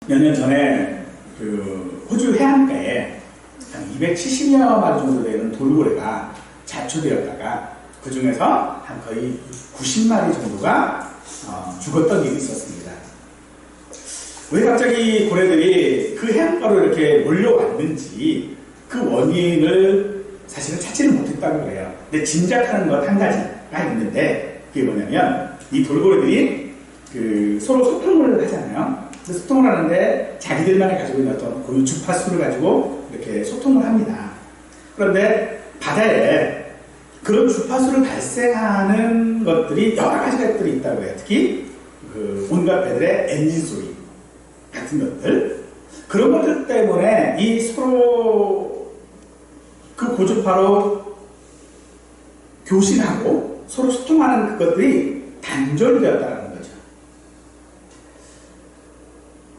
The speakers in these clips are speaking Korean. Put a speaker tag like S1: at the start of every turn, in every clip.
S1: 몇 년 전에 그 호주 해안가에 한 270여 마리 정도 되는 돌고래가 자초되었다가 그 중에서 한 거의 90마리 정도가 죽었던 일이 있었습니다. 왜 갑자기 고래들이 그 해안가로 이렇게 몰려왔는지 그 원인을 사실은 찾지를 못했다고 그래요. 근데 짐작하는 것 한 가지가 있는데 그게 뭐냐면 이 돌고래들이 그 서로 소통을 하잖아요. 소통을 하는데 자기들만이 가지고 있는 어떤 고유 주파수를 가지고 이렇게 소통을 합니다. 그런데 바다에 그런 주파수를 발생하는 것들이 여러 가지 것들이 있다고 해요. 특히 그 온갖 배들의 엔진 소리 같은 것들, 그런 것들 때문에 이 서로 그 고주파로 교신하고 서로 소통하는 그것들이 단절되었다는 거죠.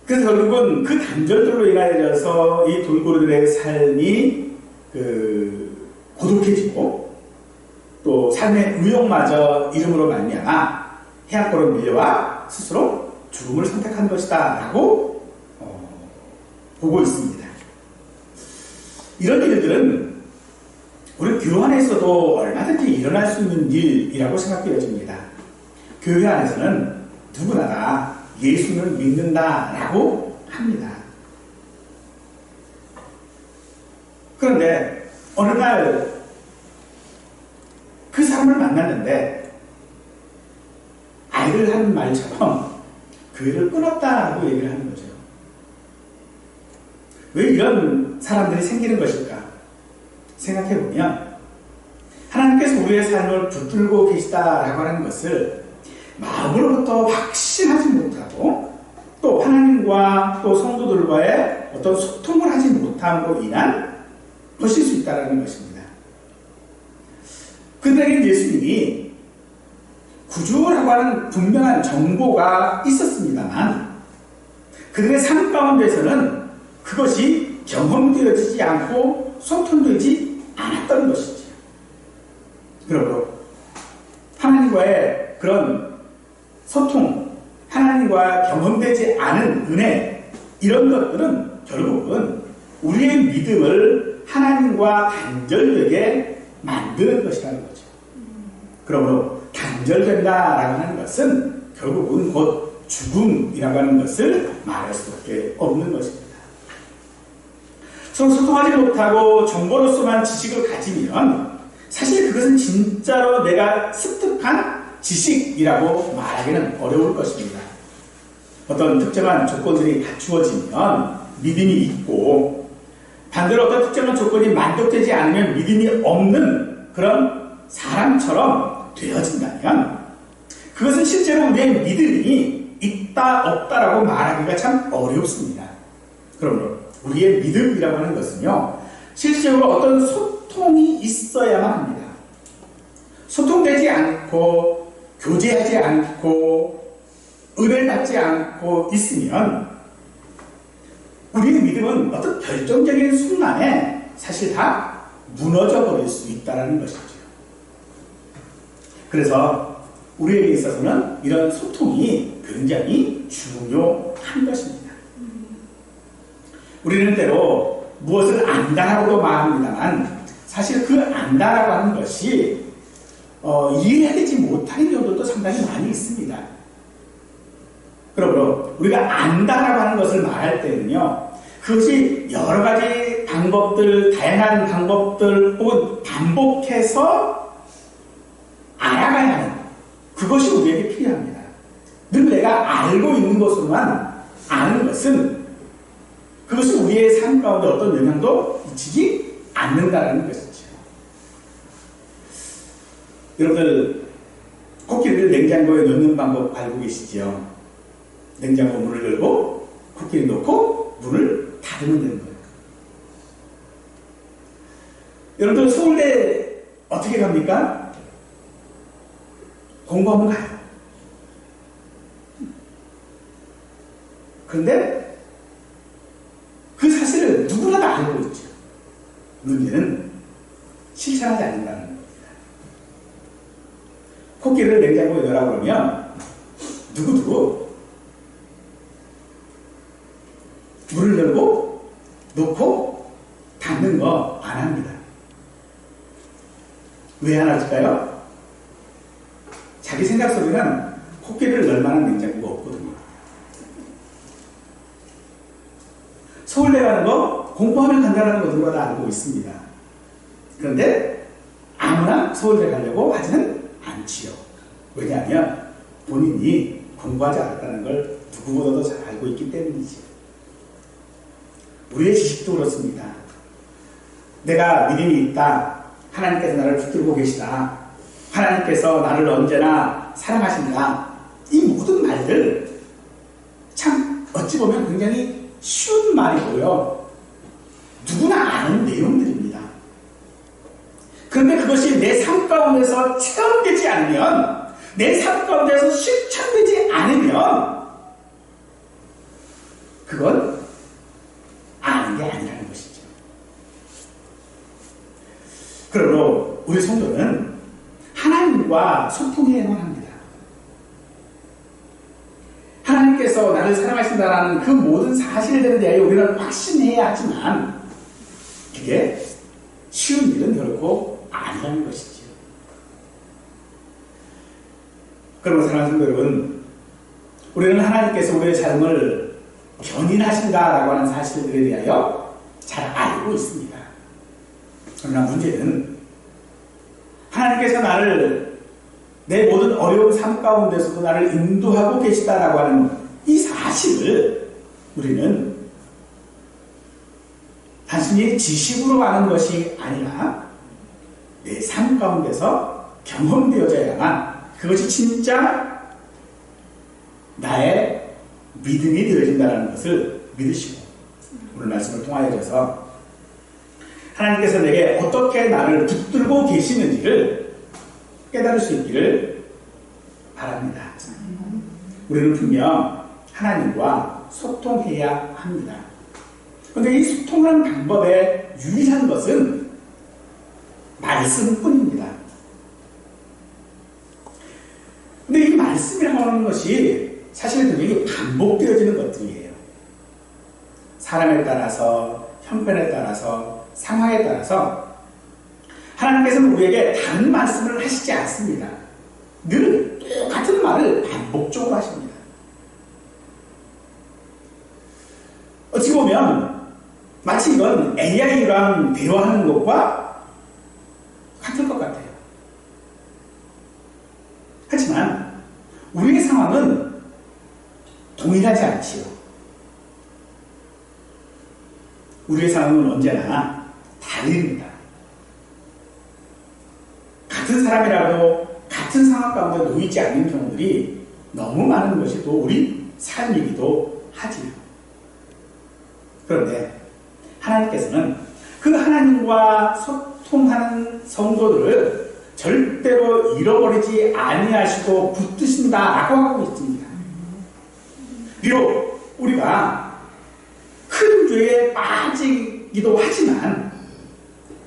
S1: 그래서 결국은 그 단절들로 인하여서 이 돌고래들의 삶이 고독해지고 또 삶의 의욕마저 이름으로 말미암아 해안가로 밀려와 스스로 죽음을 선택한 것이다 라고 보고 있습니다. 이런 일들은 우리 교회 안에서도 얼마든지 일어날 수 있는 일이라고 생각되어집니다. 교회 안에서는 누구나 다 예수를 믿는다라고 합니다. 그런데 어느 날 그 사람을 만났는데 아이들 하는 말처럼 교회를 끊었다고 얘기를 하는 거죠. 왜 이런 사람들이 생기는 것일까? 생각해보면 하나님께서 우리의 삶을 붙들고 계시다라고 하는 것을 마음으로부터 확신하지 못하고 또 하나님과 또 성도들과의 어떤 소통을 하지 못함으로 인한 것일 수 있다는 것입니다. 그들에게는 예수님이 구주라고 하는 분명한 정보가 있었습니다만 그들의 삶 가운데서는 그것이 경험되어지지 않고 소통되지 않았던 것이죠. 그러므로 하나님과의 그런 소통, 하나님과 경험되지 않은 은혜, 이런 것들은 결국은 우리의 믿음을 하나님과 단절되게 만드는 것이라는 거죠. 그러므로 단절된다라고 하는 것은 결국은 곧 죽음이라고 하는 것을 말할 수밖에 없는 것입니다. 서로 소통하지 못하고 정보로서만 지식을 가지면 사실 그것은 진짜로 내가 습득한 지식이라고 말하기는 어려울 것입니다. 어떤 특정한 조건들이 갖추어지면 믿음이 있고 반대로 어떤 특정한 조건이 만족되지 않으면 믿음이 없는 그런 사람처럼 되어진다면 그것은 실제로 우리의 믿음이 있다 없다라고 말하기가 참 어렵습니다. 그러므로 우리의 믿음이라고 하는 것은요, 실제로 어떤 소통이 있어야만 합니다. 소통되지 않고 교제하지 않고 은혜를 받지 않고 있으면 우리의 믿음은 어떤 결정적인 순간에 사실 다 무너져 버릴 수 있다는 것이죠. 그래서 우리에게 있어서는 이런 소통이 굉장히 중요한 것입니다. 우리는 때로 무엇을 안다라고도 말합니다만 사실 그 안다라고 하는 것이 이해하지 못하는 경우도 상당히 많이 있습니다. 그러므로 우리가 안다라고 하는 것을 말할 때는요, 그것이 여러 가지 방법들, 다양한 방법들 혹은 반복해서 알아가야 하는 그것이 우리에게 필요합니다. 늘 내가 알고 있는 것으로만 아는 것은 그것이 우리의 삶 가운데 어떤 영향도 미치지 않는다는 것이죠. 여러분들 코끼리를 냉장고에 넣는 방법 알고 계시죠? 냉장고 문을 열고 코끼리 넣고 문을 닫으면 되는 거예요. 여러분들 서울대 어떻게 갑니까? 공부하면 가요. 그런데 그 사실을 누구나 다 알고 있죠. 문제는 실천하지 않는다는 겁니다. 코끼리를 냉장고에 넣으라고 그러면 누구도 물을 열고 놓고 닫는 거 안 합니다. 왜 안 할까요? 자기 생각 속에는 코끼리를 넣을 만한 냉장고가 없거든요. 서울대 가는 거 공부하면 간다는 거 누가 다 알고 있습니다. 그런데 아무나 서울대 가려고 하지는 않지요. 왜냐하면 본인이 공부하지 않았다는 걸 누구보다도 잘 알고 있기 때문이지요. 우리의 지식도 그렇습니다. 내가 믿음이 있다. 하나님께서 나를 붙들고 계시다. 하나님께서 나를 언제나 사랑하신다. 이 모든 말들 참 어찌 보면 굉장히 쉬운 말이고요. 누구나 아는 내용들입니다. 그런데 그것이 내 삶 가운데서 체험되지 않으면, 내 삶 가운데서 실천되지 않으면 그건 아는 게 아니라는 것이죠. 그러므로 우리 성도는 하나님과 소통해야만 합니다. 하나님께서 나를 사랑하신다는 그 모든 사실에 대하여 우리는 확신해야 하지만 그게 쉬운 일은 결코 아니라는 것이죠. 그러므로 사랑하는 성도 여러분, 우리는 하나님께서 우리의 삶을 견인하신다라고 하는 사실들에 대하여 잘 알고 있습니다. 그러나 문제는 하나님께서 나를 내 모든 어려운 삶 가운데서도 나를 인도하고 계시다라고 하는 이 사실을 우리는 단순히 지식으로 아는 것이 아니라 내 삶 가운데서 경험되어져야만 그것이 진짜 나의 믿음이 되어진다는 것을 믿으시고, 오늘 말씀을 통하여서 하나님께서 내게 어떻게 나를 붙들고 계시는지를 깨달을 수 있기를 바랍니다. 우리는 분명 하나님과 소통해야 합니다. 그런데 이 소통하는 방법의 유일한 것은 말씀뿐입니다. 근데 이 말씀이라고 하는 것이 사실 굉장히 반복되어지는 것들이에요. 사람에 따라서, 형편에 따라서, 상황에 따라서 하나님께서는 우리에게 다른 말씀을 하시지 않습니다. 늘 똑같은 말을 반복적으로 하십니다. 어찌 보면 마치 이건 AI랑 대화하는 것과 같을 것 같아요. 하지만 우리의 상황은 동일하지 않지요. 우리의 상황은 언제나 다릅니다. 같은 사람이라도 같은 상황 가운데 놓이지 않는 경우들이 너무 많은 것이 또 우리 삶이기도 하지요. 그런데 하나님께서는 그 하나님과 소통하는 성도들을 절대로 잃어버리지 아니하시고 붙드신다라고 하고 있습니다. 비록 우리가 큰 죄에 빠지기도 하지만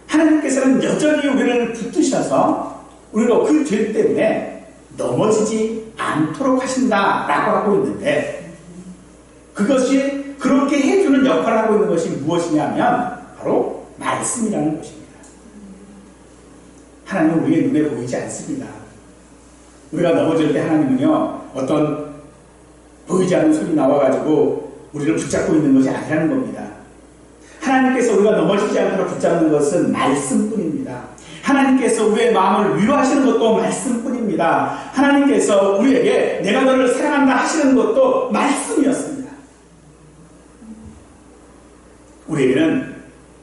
S1: 하나님께서는 여전히 우리를 붙드셔서 우리가 그 죄 때문에 넘어지지 않도록 하신다라고 하고 있는데, 그것이 그렇게 해주는 역할을 하고 있는 것이 무엇이냐면 바로 말씀이라는 것입니다. 하나님은 우리의 눈에 보이지 않습니다. 우리가 넘어질 때 하나님은요, 어떤 보이지 않는 손이 나와가지고 우리를 붙잡고 있는 것이 아니라는 겁니다. 하나님께서 우리가 넘어지지 않도록 붙잡는 것은 말씀뿐입니다. 하나님께서 우리의 마음을 위로하시는 것도 말씀뿐입니다. 하나님께서 우리에게 내가 너를 사랑한다 하시는 것도 말씀이었습니다. 우리에게는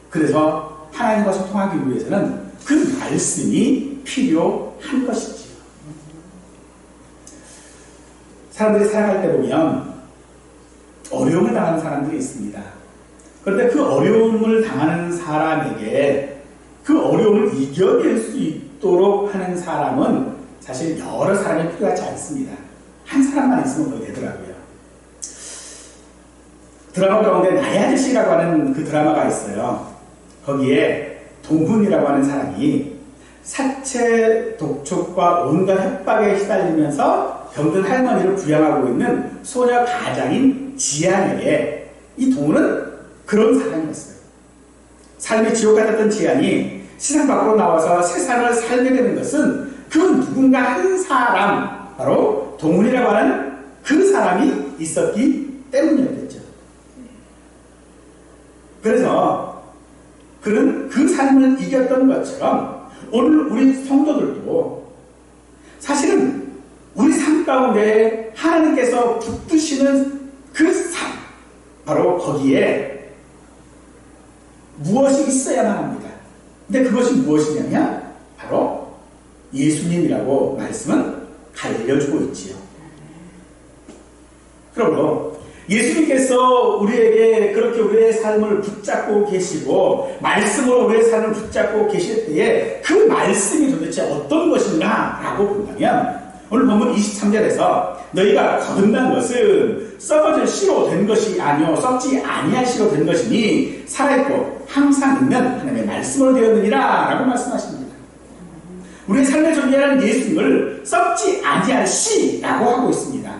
S1: 그래서 하나님과 소통하기 위해서는 그 말씀이 필요한 것이지요. 사람들이 살아갈 때 보면 어려움을 당하는 사람들이 있습니다. 그런데 그 어려움을 당하는 사람에게 그 어려움을 이겨낼 수 있도록 하는 사람은 사실 여러 사람이 필요하지 않습니다. 한 사람만 있으면 그렇게 되더라고요. 드라마 가운데 나의 아저씨라고 하는 그 드라마가 있어요. 거기에 동훈이라고 하는 사람이 사체 독촉과 온갖 협박에 시달리면서 병든 할머니를 부양하고 있는 소녀 가장인 지안에게 이 동우는 그런 사람이었어요. 삶이 지옥 같았던 지안이 세상 밖으로 나와서 세상을 살게 되는 것은 그 누군가 한 사람, 바로 동훈이라고 하는 그 사람이 있었기 때문이었겠죠. 그래서 그는 그 삶을 이겼던 것처럼 오늘 우리 성도들도 사실은 우리 삶 가운데 하나님께서 붙드시는 그 삶, 바로 거기에 무엇이 있어야만 합니다. 근데 그것이 무엇이냐면 바로 예수님이라고 말씀은 알려주고 있지요. 그러므로 예수님께서 우리에게 그렇게 우리의 삶을 붙잡고 계시고 말씀으로 우리의 삶을 붙잡고 계실 때에 그 말씀이 도대체 어떤 것인가 라고 본다면 오늘 본문 23절에서 너희가 거듭난 것은 썩어질 씨로 된 것이 아니요 썩지 아니할 씨로 된 것이니 살아있고 항상 있는 하나님의 말씀으로 되었느니라 라고 말씀하십니다. 우리의 삶의 존재하는 예수님을 썩지 아니할 씨라고 하고 있습니다.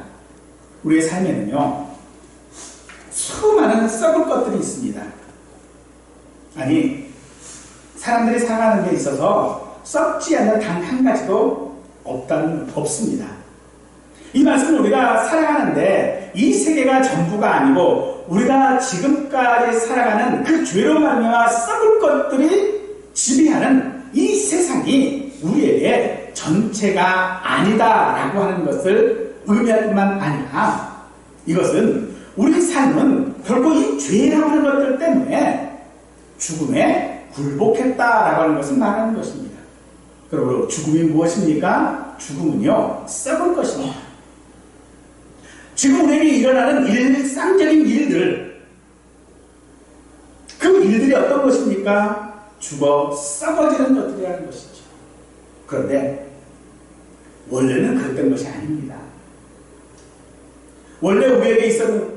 S1: 우리의 삶에는요 수많은 썩을 것들이 있습니다. 아니 사람들이 살아가는 데 있어서 썩지 않는 단 한 가지도 없습니다. 이 말씀은 우리가 살아가는데 이 세계가 전부가 아니고 우리가 지금까지 살아가는 그 죄로 말미암아 썩을 것들이 지배하는 이 세상이 우리에게 전체가 아니다라고 하는 것을 의미할 뿐만 아니라 이것은 우리 삶은 결코 이 죄라고 하는 것들 때문에 죽음에 굴복했다라고 하는 것을 말하는 것입니다. 그러므로 죽음이 무엇입니까? 죽음은요 썩을 것입니다. 지금 우리에게 일어나는 일상적인 일들, 그 일들이 어떤 것입니까? 죽어 썩어지는 것들이라는 것이죠. 그런데 원래는 그랬던 것이 아닙니다. 원래 우리에게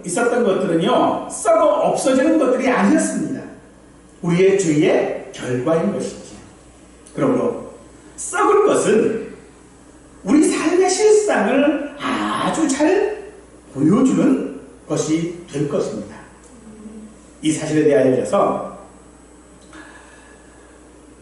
S1: 있었던 것들은요 썩어 없어지는 것들이 아니었습니다. 우리의 죄의 결과인 것이죠. 그러므로 썩을 것은 우리 삶의 실상을 아주 잘 보여주는 것이 될 것입니다. 이 사실에 대하여서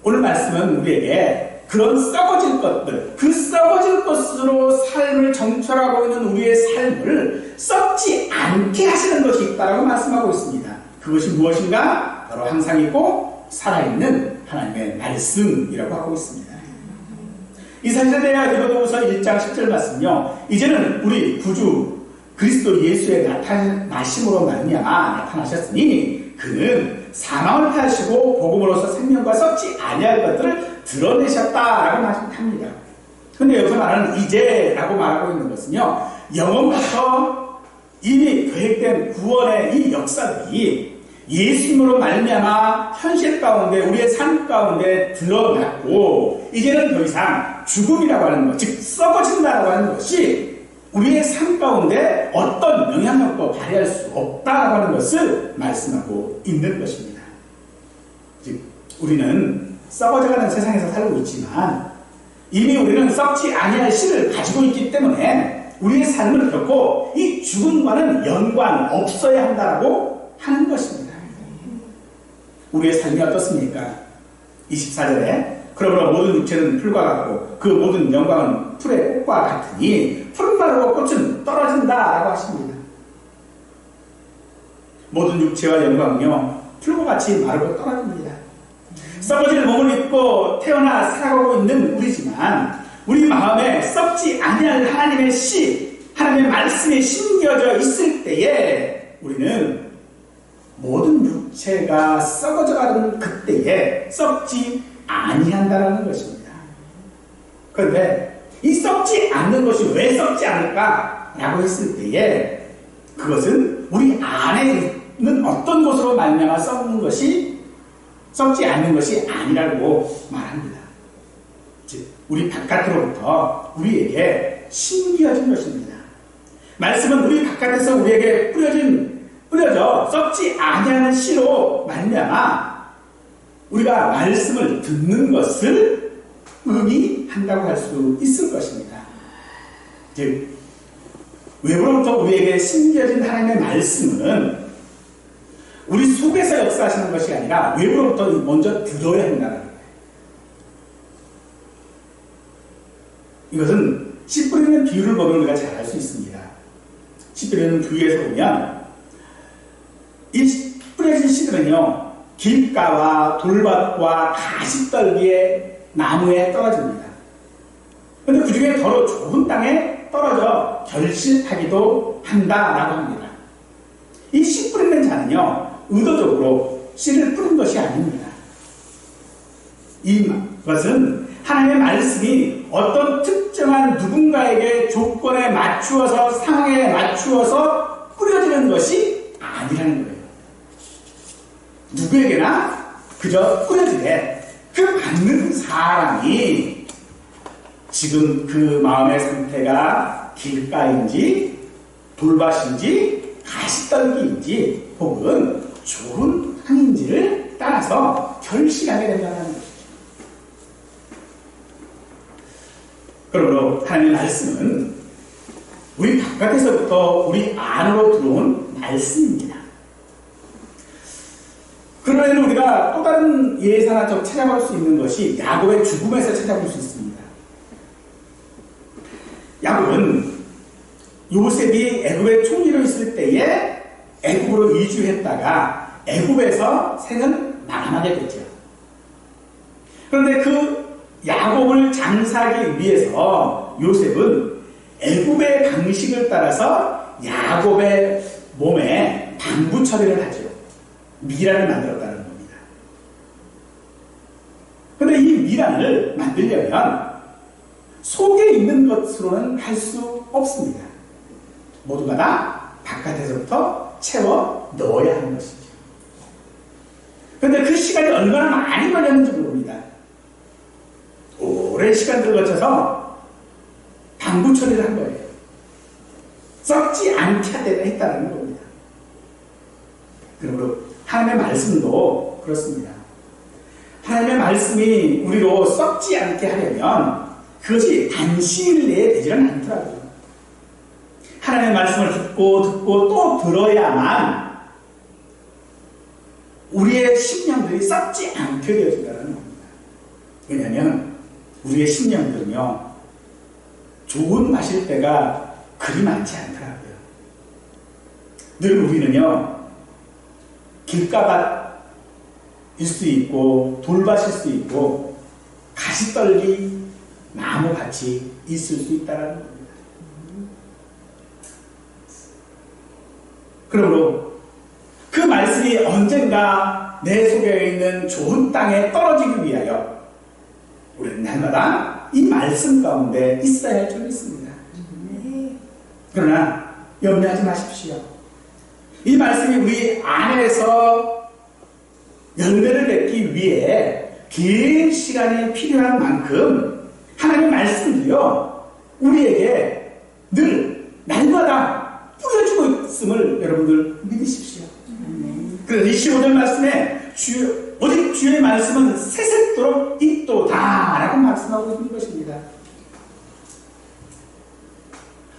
S1: 오늘 말씀은 우리에게 그런 썩어질 것들, 그 썩어질 것으로 삶을 정철하고 있는 우리의 삶을 썩지 않게 하시는 것이 있다고 말씀하고 있습니다. 그것이 무엇인가? 바로 항상 있고 살아있는 하나님의 말씀이라고 하고 있습니다. 이 사실에 대하여 디모데후서 1장 10절 말씀요. 이제는 우리 구주 그리스도 예수의 나타나심으로 말미암아 나타나셨으니 그는 사망을 패하시고 복음으로서 생명과 썩지 아니할 것들을 드러내셨다라고 말합니다. 근데 여기서 말하는 이제라고 말하고 있는 것은요 영원부터 이미 계획된 구원의 이 역사들이 예수님으로 말미암아 현실 가운데 우리의 삶 가운데 드러났고 이제는 더 이상 죽음이라고 하는 것, 즉 썩어진다라고 하는 것이 우리의 삶 가운데 어떤 영향력도 발휘할 수 없다라고 하는 것을 말씀하고 있는 것입니다. 즉 우리는 썩어져가는 세상에서 살고 있지만 이미 우리는 썩지 아니할 씨를 가지고 있기 때문에 우리의 삶은 결코 이 죽음과는 연관 없어야 한다라고 하는 것입니다. 우리의 삶이 어떻습니까? 24절에 그러므로 모든 육체는 풀과 같고 그 모든 영광은 풀의 꽃과 같으니 풀은 마르고 꽃은 떨어진다라고 하십니다. 모든 육체와 영광은요 풀과 같이 마르고 떨어집니다. 썩어질 몸을 입고 태어나 살아가고 있는 우리지만 우리 마음에 썩지 아니할 하나님의 씨, 하나님의 말씀이 심겨져 있을 때에 우리는 모든 육체가 썩어져가는 그때에 썩지 아니한다라는 것입니다. 그런데 이 썩지 않는 것이 왜 썩지 않을까라고 했을 때에 그것은 우리 안에 있는 어떤 것으로 말미암아 썩지 않는 것이 아니라고 말합니다. 즉 우리 바깥으로부터 우리에게 심겨진 것입니다. 말씀은 우리 바깥에서 우리에게 뿌려져 썩지 아니하는 씨로 말미암아 우리가 말씀을 듣는 것을 의미한다고 할 수 있을 것입니다. 즉 외부로부터 우리에게 심겨진 하나님의 말씀은 우리 속에서 역사하시는 것이 아니라 외부로부터 먼저 들어야 한다는 거예요. 이것은 씨 뿌리는 비유를 보면 우리가 잘 알 수 있습니다. 씨 뿌리는 비유에서 보면 이 뿌려진 씨들은요, 길가와 돌밭과 가시떨기의 나무에 떨어집니다. 그런데 그 중에 더러 좋은 땅에 떨어져 결실하기도 한다라고 합니다. 이 씨 뿌리는 자는요, 의도적으로 씨를 뿌린 것이 아닙니다. 이것은 하나님의 말씀이 어떤 특정한 누군가에게 조건에 맞추어서, 상황에 맞추어서 뿌려지는 것이 아니라는 거예요. 누구에게나 그저 뿌려지되 그 받는 사람이 지금 그 마음의 상태가 길가인지 돌밭인지 가시떨기인지 혹은 좋은 땅인지를 따라서 결실하게 된다는 것이죠. 그러므로 하나님의 말씀은 우리 바깥에서부터 우리 안으로 들어온 말씀입니다. 그러면 우리가 또 다른 예사나 찾아볼 수 있는 것이 야곱의 죽음에서 찾아볼 수 있습니다. 야곱은 요셉이 애굽의 총리로 있을 때에 애굽으로 이주했다가 애굽에서 생은 마감하게 됐죠. 그런데 그 야곱을 장사하기 위해서 요셉은 애굽의 방식을 따라서 야곱의 몸에 방부 처리를 하죠. 미란을 만들었다는 겁니다. 그런데 이 미란을 만들려면 속에 있는 것으로는 할 수 없습니다. 모두가 다 바깥에서부터 채워 넣어야 하는 것이죠. 그런데 그 시간이 얼마나 많이 걸렸는지 모릅니다. 오랜 시간들을 거쳐서 방부 처리를 한 거예요. 썩지 않게 했다는 겁니다. 그러므로 하나님의 말씀도 그렇습니다. 하나님의 말씀이 우리로 썩지 않게 하려면 그것이 단시일 내에 되지는 않더라고요. 하나님의 말씀을 듣고 또 들어야만 우리의 심령들이 썩지 않게 되어진다는 겁니다. 왜냐하면 우리의 심령들은요, 좋은 마실 때가 그리 많지 않더라고요. 늘 우리는요, 길가밭일 수 있고 돌밭일 수 있고 가시떨기 나무밭이 있을 수 있다는 겁니다. 그러므로 그 말씀이 언젠가 내 속에 있는 좋은 땅에 떨어지기 위하여 우리는 날마다 이 말씀 가운데 있어야 할 줄을 믿습니다. 그러나 염려하지 마십시오. 이 말씀이 우리 안에서 열매를 맺기 위해 긴 시간이 필요한 만큼 하나님의 말씀도요, 우리에게 늘 날마다 뿌려주고 있음을 여러분들 믿으십시오. 그래서 25절 말씀에 오직 주의 말씀은 새색도록 있도다 라고 말씀하고 있는 것입니다.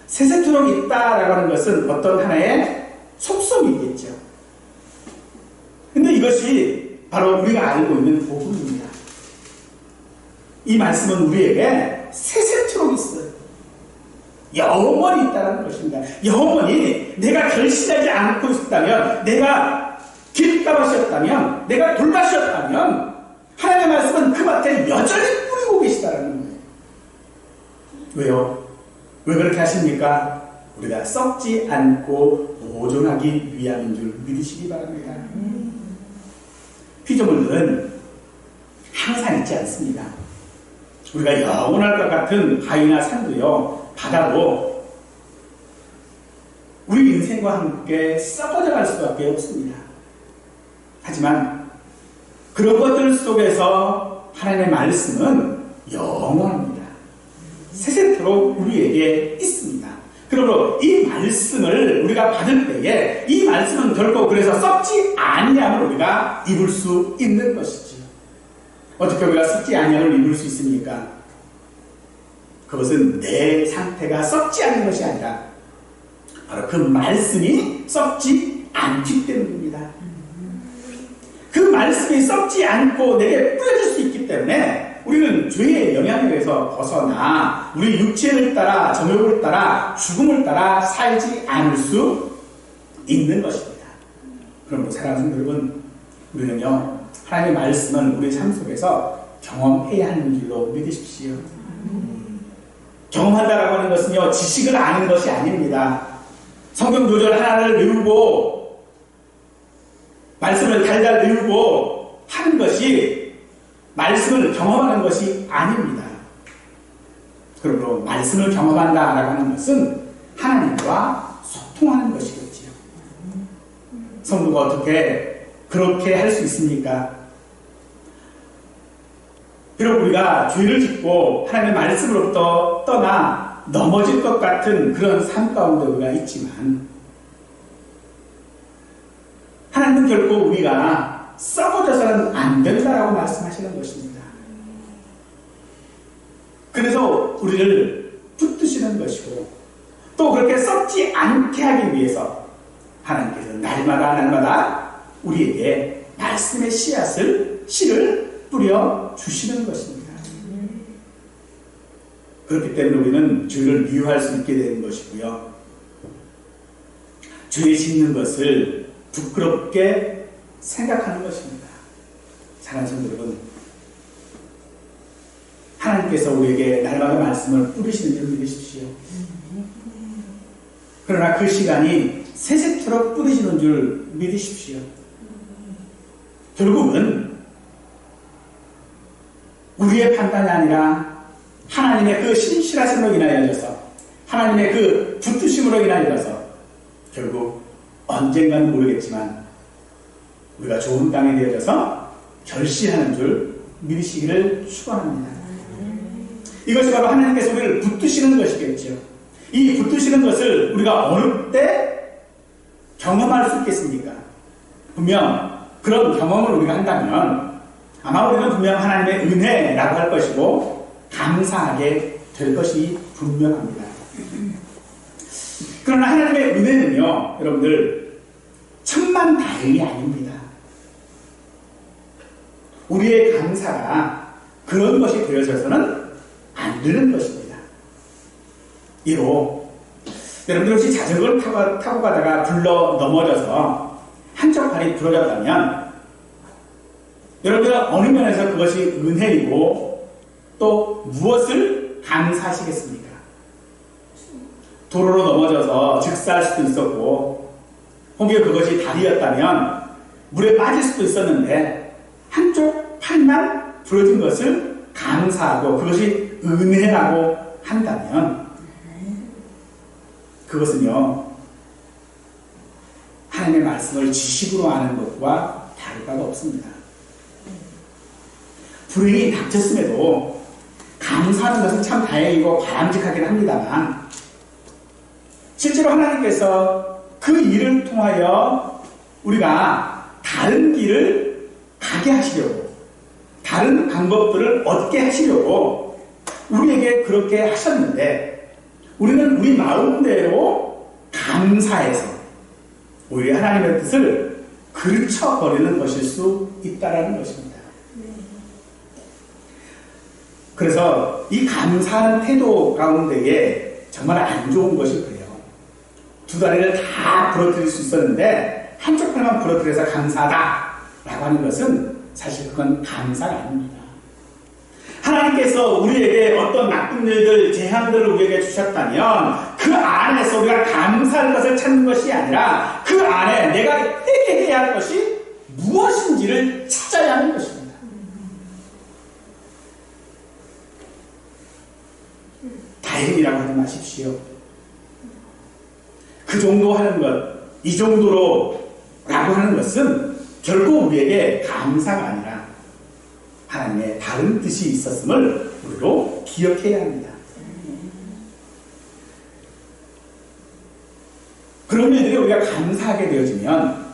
S1: 새색도록 있다라고 하는 것은 어떤 하나의 속성이겠죠. 근데 이것이 바로 우리가 알고 있는 복음입니다. 이 말씀은 우리에게 새색도록 있어요. 영원히 있다는 것입니다. 영원히 내가 결실하지 않고 있었다면, 내가 길가밭이었다면, 내가 돌밭이었다면 하나님의 말씀은 그 밭에 여전히 뿌리고 계시다는 거예요. 왜요? 왜 그렇게 하십니까? 우리가 썩지 않고 보존하기 위함인 줄 믿으시기 바랍니다. 피조물들은 항상 있지 않습니다. 우리가 영원할 것 같은 바위나 산도요, 바다도 우리 인생과 함께 썩어져 갈 수밖에 없습니다. 하지만 그런 것들 속에서 하나님의 말씀은 영원합니다. 새색도록 우리에게 있습니다. 그러므로 이 말씀을 우리가 받을 때에 이 말씀은 결코 그래서 썩지 아니함을 우리가 입을 수 있는 것이지요. 어떻게 우리가 썩지 아니함을 입을 수 있습니까? 그것은 내 상태가 썩지 않는 것이 아니라 바로 그 말씀이 썩지 않기 때문입니다. 말씀이 썩지 않고 내게 뿌려질 수 있기 때문에 우리는 죄의 영향력에서 벗어나 우리 육체를 따라 정욕을 따라 죽음을 따라 살지 않을 수 있는 것입니다. 그러므로 사랑하는 성도 여러분, 우리는요 하나님의 말씀은 우리 삶 속에서 경험해야 하는 줄로 믿으십시오. 경험한다라고 하는 것은요 지식을 아는 것이 아닙니다. 성경 조절 하나를 외우고 말씀을 달달 외우고 하는 것이 말씀을 경험하는 것이 아닙니다. 그러므로 말씀을 경험한다라고 하는 것은 하나님과 소통하는 것이겠지요. 성도가 어떻게 그렇게 할 수 있습니까? 비록 우리가 죄를 짓고 하나님의 말씀으로부터 떠나 넘어질 것 같은 그런 삶 가운데 우리가 있지만 하나님은 결코 우리가 썩어져서는 안 된다라고 말씀하시는 것입니다. 그래서 우리를 붙드시는 것이고 또 그렇게 썩지 않게 하기 위해서 하나님께서 날마다 우리에게 말씀의 씨를 뿌려 주시는 것입니다. 그렇기 때문에 우리는 죄를 미워할 수 있게 되는 것이고요. 죄 짓는 것을 부끄럽게 생각하는 것입니다. 사랑하는 성도 여러분, 하나님께서 우리에게 날마다 말씀을 뿌리시는 줄 믿으십시오. 그러나 그 시간이 세세토록 뿌리시는 줄 믿으십시오. 결국은 우리의 판단이 아니라 하나님의 그 신실하심으로 인하여져서 하나님의 그 붙드심으로 인하여져서 결국 언젠가는 모르겠지만 우리가 좋은 땅에 되어져서 결실하는 줄 믿으시기를 축원합니다. 이것이 바로 하나님께서 우리를 붙드시는 것이겠죠. 이 붙드시는 것을 우리가 어느 때 경험할 수 있겠습니까? 분명 그런 경험을 우리가 한다면 아마 우리는 분명 하나님의 은혜라고 할 것이고 감사하게 될 것이 분명합니다. 그러나 하나님의 은혜는요, 여러분들 천만다행이 아닙니다. 우리의 감사가 그런 것이 되어져서는 안 되는 것입니다. 이로 여러분들 혹시 자전거를 타고 가다가 굴러 넘어져서 한쪽 발이 부러졌다면 여러분들 어느 면에서 그것이 은혜이고 또 무엇을 감사하시겠습니까? 도로로 넘어져서 즉사할 수도 있었고 혹여 그것이 다리였다면 물에 빠질 수도 있었는데 한쪽 팔만 부러진 것을 감사하고 그것이 은혜라고 한다면 그것은요 하나님의 말씀을 지식으로 아는 것과 다를 바가 없습니다. 불행이 닥쳤음에도 감사하는 것은 참 다행이고 바람직하긴 합니다만 실제로 하나님께서 그 일을 통하여 우리가 다른 길을 가게 하시려고 다른 방법들을 얻게 하시려고 우리에게 그렇게 하셨는데 우리는 우리 마음대로 감사해서 오히려 하나님의 뜻을 그르쳐버리는 것일 수 있다는 것입니다. 그래서 이 감사하는 태도 가운데에 정말 안 좋은 것이 그래요. 두 다리를 다 부러뜨릴 수 있었는데 한쪽 팔만 부러뜨려서 감사하다라고 하는 것은 사실 그건 감사가 아닙니다. 하나님께서 우리에게 어떤 나쁜 일들, 재앙들을 우리에게 주셨다면 그 안에서 우리가 감사할 것을 찾는 것이 아니라 그 안에 내가 해야 할 것이 무엇인지를 찾아야 하는 것입니다. 다행이라고 하지 마십시오. 그 정도 하는 것, 이 정도로 라고 하는 것은 결코 우리에게 감사가 아니라 하나님의 다른 뜻이 있었음을 우리로 기억해야 합니다. 그런 일들이 우리가 감사하게 되어지면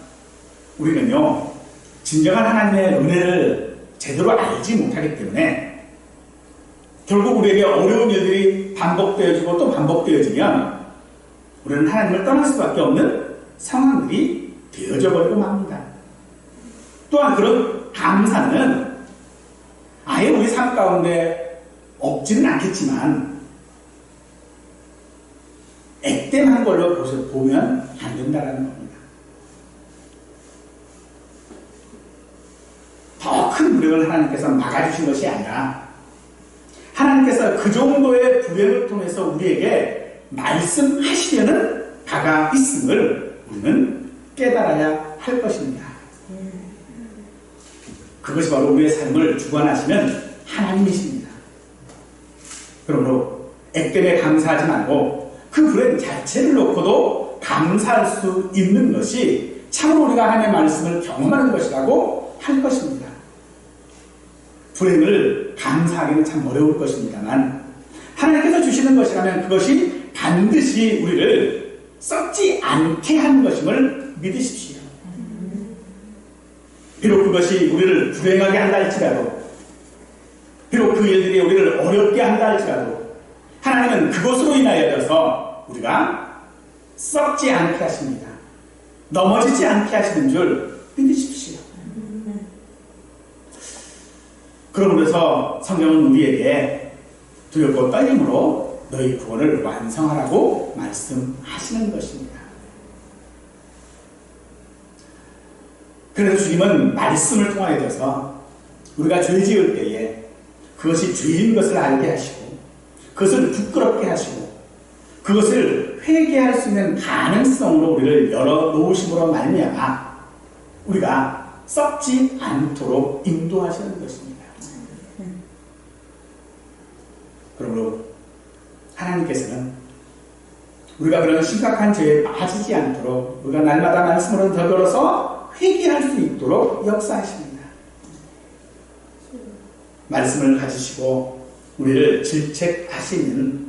S1: 우리는요 진정한 하나님의 은혜를 제대로 알지 못하기 때문에 결국 우리에게 어려운 일들이 반복되어지고 또 반복되어지면 우리는 하나님을 떠날 수밖에 없는 상황들이 되어져 버리고 맙니다. 또한 그런 감사는 아예 우리 삶 가운데 없지는 않겠지만 액땜한 걸로 보면 안 된다는 겁니다. 더 큰 불행을 하나님께서 막아주신 것이 아니라 하나님께서 그 정도의 불행을 통해서 우리에게 말씀하시려는 바가 있음을 우리는 깨달아야 할 것입니다. 그것이 바로 우리의 삶을 주관하시는 하나님이십니다. 그러므로 액땜에 감사하지 말고 그 불행 자체를 놓고도 감사할 수 있는 것이 참으로 우리가 하나님의 말씀을 경험하는 것이라고 할 것입니다. 불행을 감사하기는 참 어려울 것입니다만 하나님께서 주시는 것이라면 그것이 반드시 우리를 썩지 않게 하는 것임을 믿으십시오. 비록 그것이 우리를 불행하게 한다 할지라도, 비록 그 일들이 우리를 어렵게 한다 할지라도 하나님은 그것으로 인하여서 우리가 썩지 않게 하십니다. 넘어지지 않게 하시는 줄 믿으십시오. 그러면서 성경은 우리에게 두렵고 떨림으로 너희 구원을 완성하라고 말씀하시는 것입니다. 그래서 주님은 말씀을 통하여서 우리가 죄 지을 때에 그것이 죄인 것을 알게 하시고 그것을 부끄럽게 하시고 그것을 회개할 수 있는 가능성으로 우리를 열어놓으심으로 말미암아 우리가 썩지 않도록 인도하시는 것입니다. 그러므로 하나님께서는 우리가 그런 심각한 죄에 빠지지 않도록 우리가 날마다 말씀으로 더불어서 회개할 수 있도록 역사하십니다. 말씀을 가지시고 우리를 질책하시는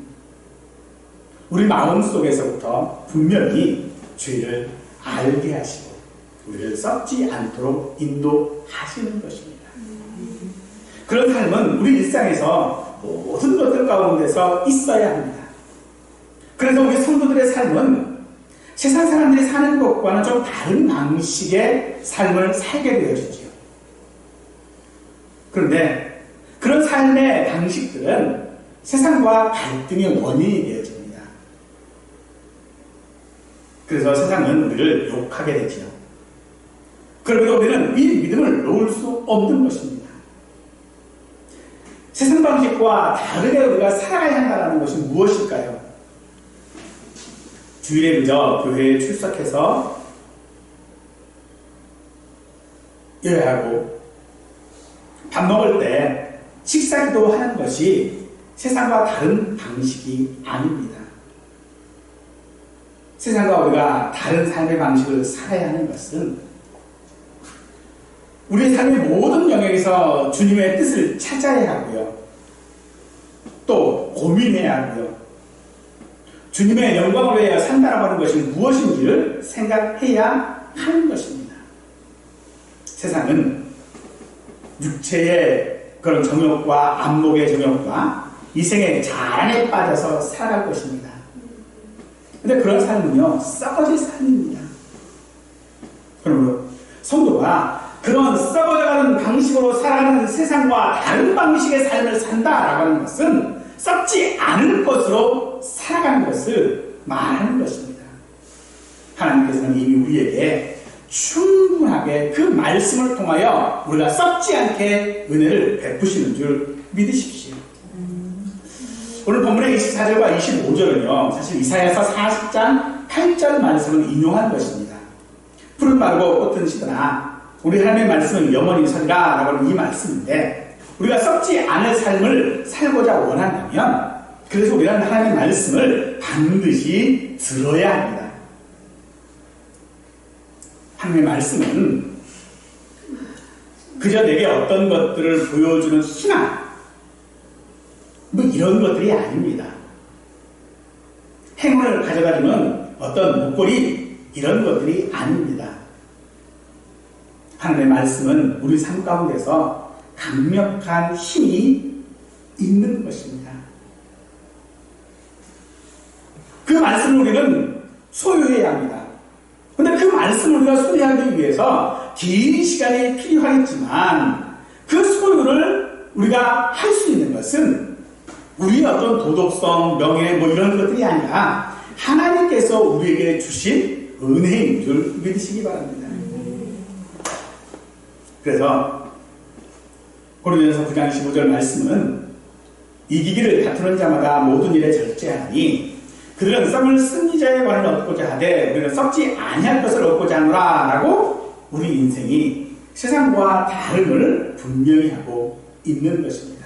S1: 우리 마음속에서부터 분명히 죄를 알게 하시고 우리를 썩지 않도록 인도하시는 것입니다. 그런 삶은 우리 일상에서 모든 것들 가운데서 있어야 합니다. 그래서 우리 성도들의 삶은 세상 사람들이 사는 것과는 좀 다른 방식의 삶을 살게 되어지죠. 그런데 그런 삶의 방식들은 세상과 갈등의 원인이 되어집니다. 그래서 세상은 우리를 욕하게 되죠. 그러므로 우리는 이 믿음을 놓을 수 없는 것입니다. 세상 방식과 다르게 우리가 살아가야 한다는 것이 무엇일까요? 주일에 그저 교회에 출석해서 예배하고 밥 먹을 때 식사기도 하는 것이 세상과 다른 방식이 아닙니다. 세상과 우리가 다른 삶의 방식을 살아야 하는 것은 우리의 삶의 모든 영역에서 주님의 뜻을 찾아야 하고요. 또 고민해야 하고요. 주님의 영광을 위하여 산다라고 하는 것이 무엇인지를 생각해야 하는 것입니다. 세상은 육체의 그런 정욕과 안목의 정욕과 이생의 자랑에 빠져서 살아갈 것입니다. 근데 그런 삶은요, 썩어질 삶입니다. 그러므로 성도가 그런 썩어져가는 방식으로 살아가는 세상과 다른 방식의 삶을 산다라고 하는 것은 썩지 않을 것으로 살아가는 것을 말하는 것입니다. 하나님께서는 이미 우리에게 충분하게 그 말씀을 통하여 우리가 썩지 않게 은혜를 베푸시는 줄 믿으십시오. 오늘 본문의 24절과 25절은요, 사실 이사야서 40장 8절 말씀을 인용한 것입니다. 푸른 마르고 꽃은 시드나 우리 하나님의 말씀은 영원히 서리라 라고 하는 이 말씀인데, 우리가 썩지 않을 삶을 살고자 원한다면 그래서 우리는 하나님의 말씀을 반드시 들어야 합니다. 하나님의 말씀은 그저 내게 어떤 것들을 보여주는 희망 뭐 이런 것들이 아닙니다. 행운을 가져다주는 어떤 목걸이 이런 것들이 아닙니다. 하나님의 말씀은 우리 삶 가운데서 강력한 힘이 있는 것입니다. 그 말씀을 우리는 소유해야 합니다. 그런데 그 말씀을 우리가 소유하기 위해서 긴 시간이 필요하겠지만 그 소유를 우리가 할 수 있는 것은 우리의 어떤 도덕성, 명예 뭐 이런 것들이 아니라 하나님께서 우리에게 주신 은혜인 줄 믿으시기 바랍니다. 그래서 고린도전서 9장 15절 말씀은 이기기를 다투는 자마다 모든 일에 절제하니 그들은 썩을 승리자의 관을 얻고자 하되 우리는 썩지 아니할 것을 얻고자 하노라 라고 우리 인생이 세상과 다름을 분명히 하고 있는 것입니다.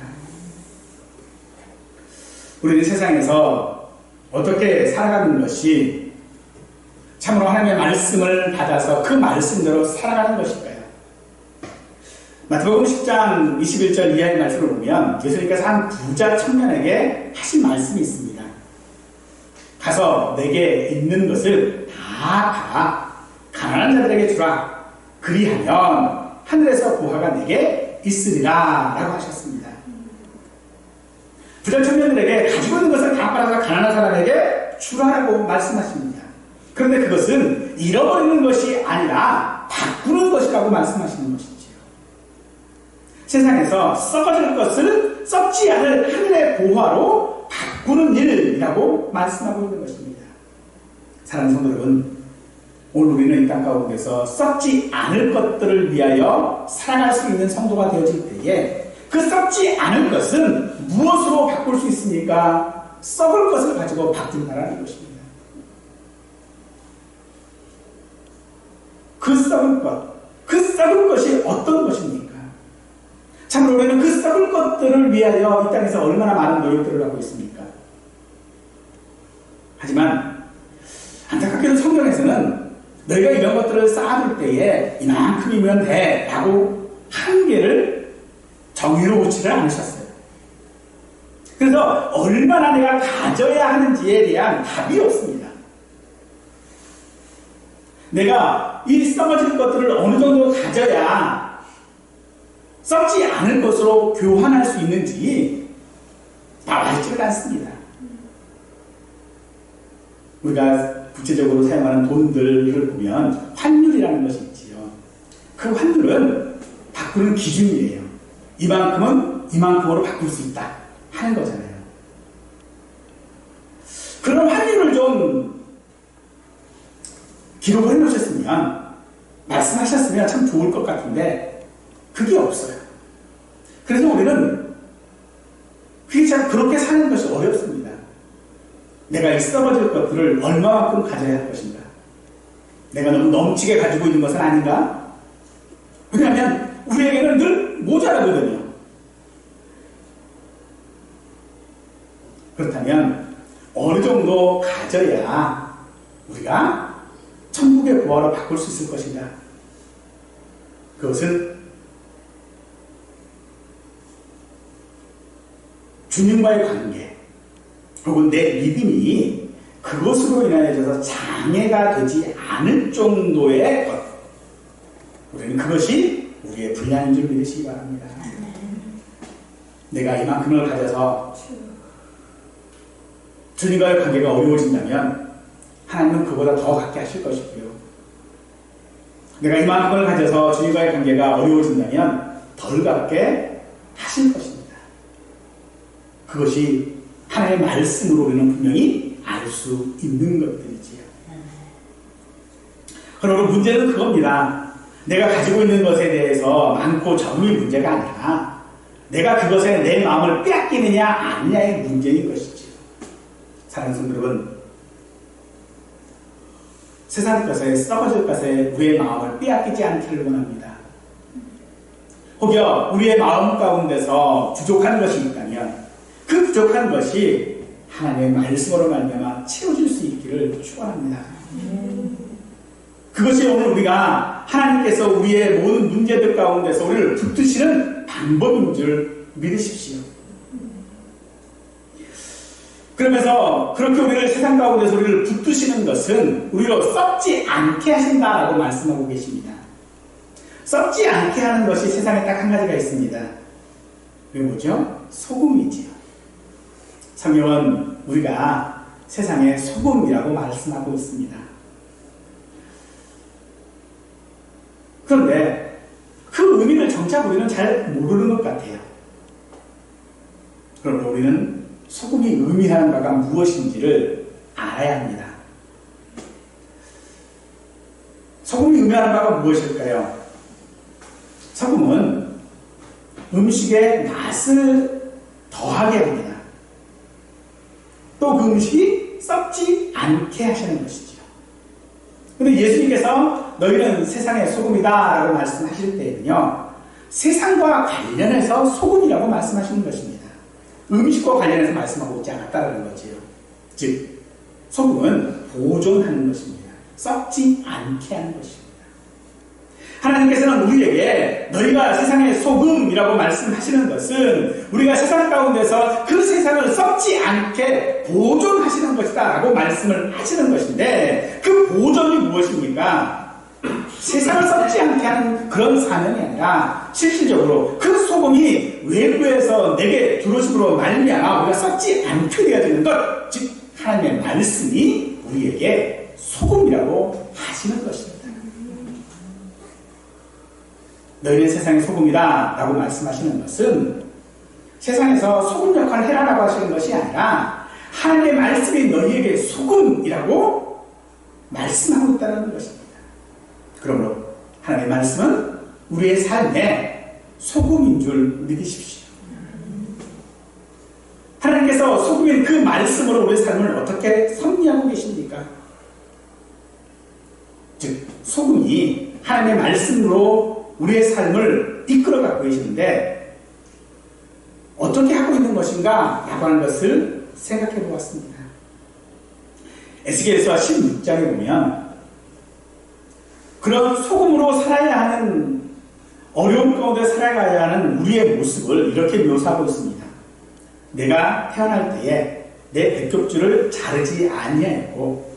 S1: 우리는 세상에서 어떻게 살아가는 것이 참으로 하나님의 말씀을 받아서 그 말씀대로 살아가는 것일까요? 마태복음 10장 21절 이하의 말씀을 보면 예수님께서 한 부자 청년에게 하신 말씀이 있습니다. 가서 내게 있는 것을 다 가난한 자들에게 주라. 그리하면 하늘에서 보화가 내게 있으리라 라고 하셨습니다. 부자 청년들에게 가지고 있는 것을 다 빨아서 가난한 사람에게 주라라고 말씀하십니다. 그런데 그것은 잃어버리는 것이 아니라 바꾸는 것이라고 말씀하시는 것이지요. 세상에서 썩어질 것을 썩지 않을 하늘의 보화로 바꾸는 일이라고 말씀하고 있는 것입니다. 사랑하는 성도 여러분, 오늘 우리는 이 땅 가운데서 썩지 않을 것들을 위하여 살아갈 수 있는 성도가 되어질 때에 그 썩지 않을 것은 무엇으로 바꿀 수 있습니까? 썩을 것을 가지고 바꾼다라는 것입니다. 그 썩을 것이 어떤 것입니까? 참으로 우리는 그 썩을 것들을 위하여 이 땅에서 얼마나 많은 노력들을 하고 있습니까? 하지만 안타깝게도 성경에서는 너희가 이런 것들을 쌓아둘 때에 이만큼이면 돼 라고 한계를 정의로 놓지를 않으셨어요. 그래서 얼마나 내가 가져야 하는지에 대한 답이 없습니다. 내가 이 썩어질 것들을 어느 정도 가져야 썩지 않을 것으로 교환할 수 있는지 나와 있지를 않습니다. 우리가 구체적으로 사용하는 돈들을 보면 환율이라는 것이 있지요. 그 환율은 바꾸는 기준이에요. 이만큼은 이만큼으로 바꿀 수 있다 하는 거잖아요. 그런 환율을 좀 기록을 해놓으셨으면, 말씀하셨으면 참 좋을 것 같은데 그게 없어요. 그래서 우리는 그게 참 그렇게 사는 것이 어렵습니다. 내가 이 썩어질 것들을 얼마만큼 가져야 할 것인가? 내가 너무 넘치게 가지고 있는 것은 아닌가? 왜냐하면 우리에게는 늘 모자라거든요. 그렇다면 어느 정도 가져야 우리가 천국의 보화로 바꿀 수 있을 것인가? 그것은 주님과의 관계 혹은 내 믿음이 그것으로 인하여서 장애가 되지 않을 정도의 것, 우리는 그것이 우리의 분량인 줄 믿으시기 바랍니다. 내가 이만큼을 가져서 주님과의 관계가 어려워진다면 하나님은 그보다 더 갖게 하실 것이고요. 내가 이만큼을 가져서 주님과의 관계가 어려워진다면 덜 갖게 하실 것입니다. 그것이 하나님의 말씀으로 우리는 분명히 알 수 있는 것들이지요. 그러므로 문제는 그겁니다. 내가 가지고 있는 것에 대해서 많고 적음이 문제가 아니라 내가 그것에 내 마음을 빼앗기느냐 아니냐의 문제인 것이지요. 사랑하는 성도 여러분, 세상 것에 썩어질 것에 우리의 마음을 빼앗기지 않기를 원합니다. 혹여 우리의 마음 가운데서 부족한 것이 있다면 그 부족한 것이 하나님의 말씀으로 말미암아 채워질 수 있기를 축원합니다. 그것이 오늘 우리가 하나님께서 우리의 모든 문제들 가운데서 우리를 붙드시는 방법인 줄 믿으십시오. 그러면서 그렇게 우리를 세상 가운데서 우리를 붙드시는 것은 우리로 썩지 않게 하신다라고 말씀하고 계십니다. 썩지 않게 하는 것이 세상에 딱 한 가지가 있습니다. 그게 뭐죠? 소금이지요. 성경은 우리가 세상의 소금이라고 말씀하고 있습니다. 그런데 그 의미를 정작 우리는 잘 모르는 것 같아요. 그러므로 우리는 소금이 의미하는 바가 무엇인지를 알아야 합니다. 소금이 의미하는 바가 무엇일까요? 소금은 음식의 맛을 더하게 합니다. 또 그 음식이 썩지 않게 하시는 것이지요. 그런데 예수님께서 너희는 세상의 소금이다 라고 말씀하실 때에는요, 세상과 관련해서 소금이라고 말씀하시는 것입니다. 음식과 관련해서 말씀하고 있지 않았다는 거지요. 즉, 소금은 보존하는 것입니다. 썩지 않게 하는 것입니다. 하나님께서는 우리에게 너희가 세상의 소금이라고 말씀하시는 것은 우리가 세상 가운데서 그 세상을 썩지 않게 보존하시는 것이다 라고 말씀을 하시는 것인데, 그 보존이 무엇입니까? 세상을 썩지 않게 하는 그런 사명이 아니라 실질적으로 그 소금이 외부에서 내게 들어오심으로 말미암아 우리가 썩지 않게 되어지는 것, 즉 하나님의 말씀이 우리에게 소금이라고 하시는 것입니다. 너희는 세상의 소금이다 라고 말씀하시는 것은 세상에서 소금 역할을 해라라고 하시는 것이 아니라 하나님의 말씀이 너희에게 소금이라고 말씀하고 있다는 것입니다. 그러므로 하나님의 말씀은 우리의 삶의 소금인 줄 믿으십시오. 하나님께서 소금인 그 말씀으로 우리의 삶을 어떻게 섭리하고 계십니까? 즉, 소금이 하나님의 말씀으로 우리의 삶을 이끌어가고 계시는데 어떻게 하고 있는 것인가 라고 하는 것을 생각해 보았습니다. 에스겔서 16장에 보면 그런 소금으로 살아야 하는, 어려운 가운데 살아가야 하는 우리의 모습을 이렇게 묘사하고 있습니다. 내가 태어날 때에 내 백겹줄을 자르지 아니하였고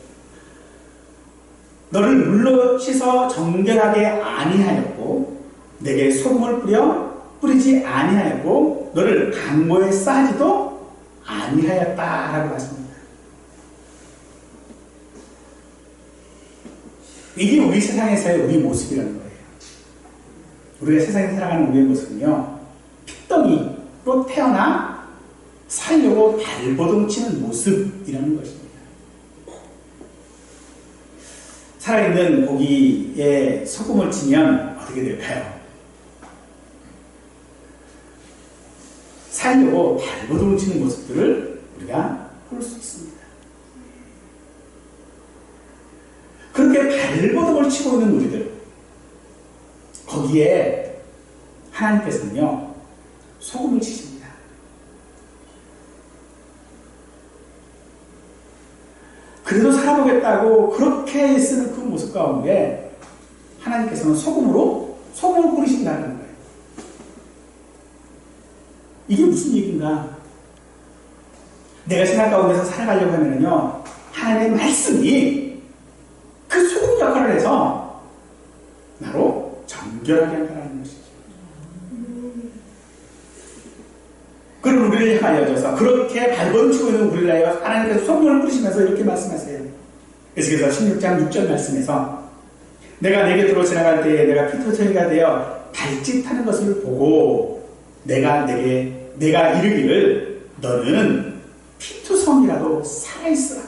S1: 너를 물로 씻어 정결하게 아니하였고 내게 소금을 뿌리지 아니하였고 너를 강보에 싸지도 아니하였다라고 하십니다. 이게 우리 세상에서의 우리 모습이라는 거예요. 우리가 세상에 살아가는 우리의 모습은요, 핏덩이로 태어나 살려고 발버둥치는 모습이라는 것입니다. 살아있는 고기에 소금을 치면 어떻게 될까요? 살려고 발버둥치는 모습들을 우리가 볼 수 있습니다. 그렇게 발버둥을 치고 있는 우리들, 거기에 하나님께서는요, 소금을 치십니다. 그래도 살아보겠다고 그렇게 쓰는 그 모습 가운데 하나님께서는 소금을 뿌리신다는 거예요. 이게 무슨 얘기인가? 내가 생각 가운데서 살아가려고 하면요, 하나님의 말씀이 그 소금 역할을 해서 나로 정결하게 한다는 것이죠. 그런 우리를 향하여져서 그렇게 발버둥치고 있는 우리를 향하여 하나님께서 소금을 뿌리시면서 이렇게 말씀하세요. 에스겔서 16장 6절 말씀에서 내가 내게 들어 지나갈 때에 내가 피토성이가 되어 발짓하는 것을 보고 내가 이르기를 너는 피투성이라도 살아있으라.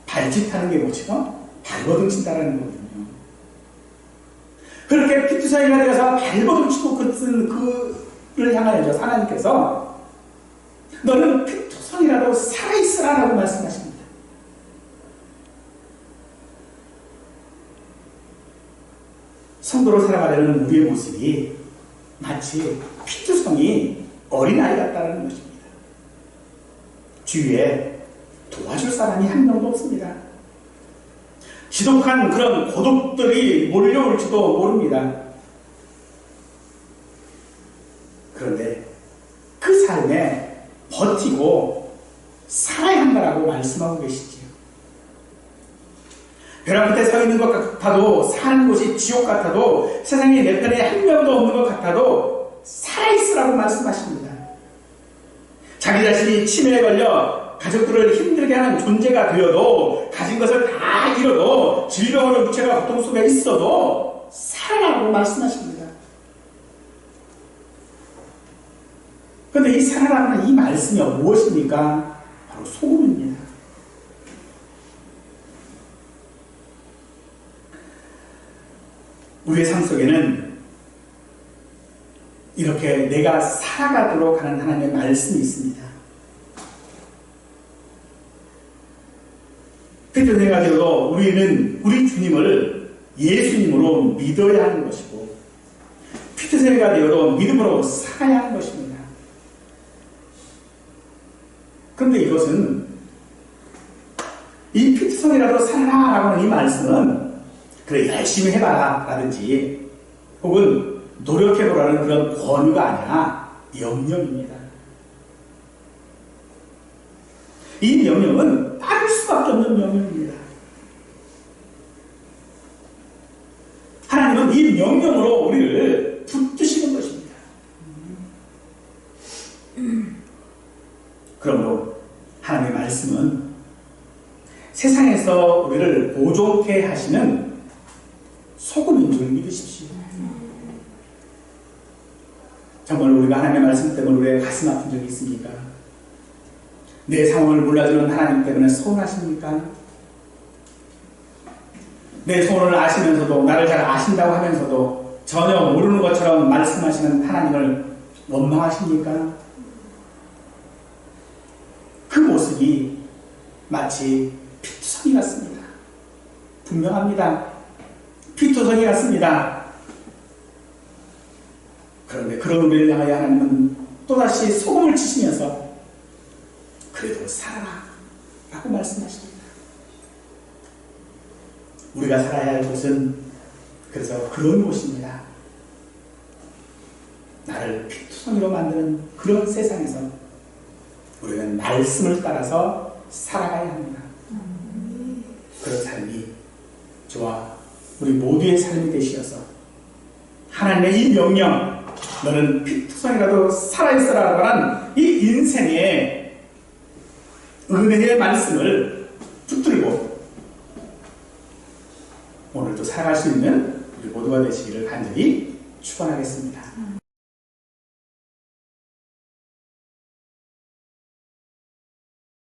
S1: 발짓하는 게 뭐죠? 발버둥친다라는 거거든요. 그렇게 피투성이가 되어서 발버둥치고 그를 향하여서 하나님께서 너는 피투성이라도 살아있으라 라고 말씀하십니다. 성도로 살아가려는 우리의 모습이 마치 피투성이 어린아이 같다는 것입니다. 주위에 도와줄 사람이 한 명도 없습니다. 지독한 그런 고독들이 몰려올지도 모릅니다. 그런데 그 삶에 버티고 살아야 한다라고 말씀하고 계시지요. 벼랑 끝에 서 있는 것 같아도, 사는 곳이 지옥 같아도, 세상에 내 편에 한 명도 없는 것 같아도 살아있으라고 말씀하십니다. 자기 자신이 치매에 걸려 가족들을 힘들게 하는 존재가 되어도 가진 것을 다 잃어도 질병으로 육체가 고통 속에 있어도 살아라고 말씀하십니다. 그런데 이 살아라는 이 말씀이 무엇입니까? 바로 소금입니다. 우리의 삶 속에는 이렇게 내가 살아가도록 하는 하나님의 말씀이 있습니다. 그래서 내가 되어도 우리는 우리 주님을 예수님으로 믿어야 하는 것이고 피트세가 되어도 믿음으로 살아야 하는 것입니다. 그런데 이것은 이 피트성이라도 살아라 라고 하는 이 말씀은 그래 열심히 해봐라 라든지 혹은 노력해보라는 그런 권유가 아니라 명령입니다. 이 명령은 따를 수밖에 없는 명령입니다. 하나님은 이 명령으로 우리를 붙드시는 것입니다. 그러므로 하나님의 말씀은 세상에서 우리를 보존케 하시는 소금인 줄 믿으십시오. 정말 우리가 하나님의 말씀 때문에 우리의 가슴 아픈 적이 있습니까? 내 상황을 몰라주는 하나님 때문에 서운하십니까? 내 소원을 아시면서도 나를 잘 아신다고 하면서도 전혀 모르는 것처럼 말씀하시는 하나님을 원망하십니까? 그 모습이 마치 피투성이 같습니다. 분명합니다. 피투성이 같습니다. 그런데 그런 우리를 향하여 하나님은 또다시 소금을 치시면서 그래도 살아라 라고 말씀하십니다. 우리가 살아야 할 곳은 그래서 그런 곳입니다. 나를 피투성이로 만드는 그런 세상에서 우리는 말씀을 따라서 살아가야 합니다. 그런 삶이 저와 우리 모두의 삶이 되시어서 하나님의 이 명령 너는 피투성이라도 살아있어라 라고 하는 이 인생의 은혜의 말씀을 붙들고 오늘도 살아갈 수 있는 우리 모두가 되시기를 간절히 축원하겠습니다.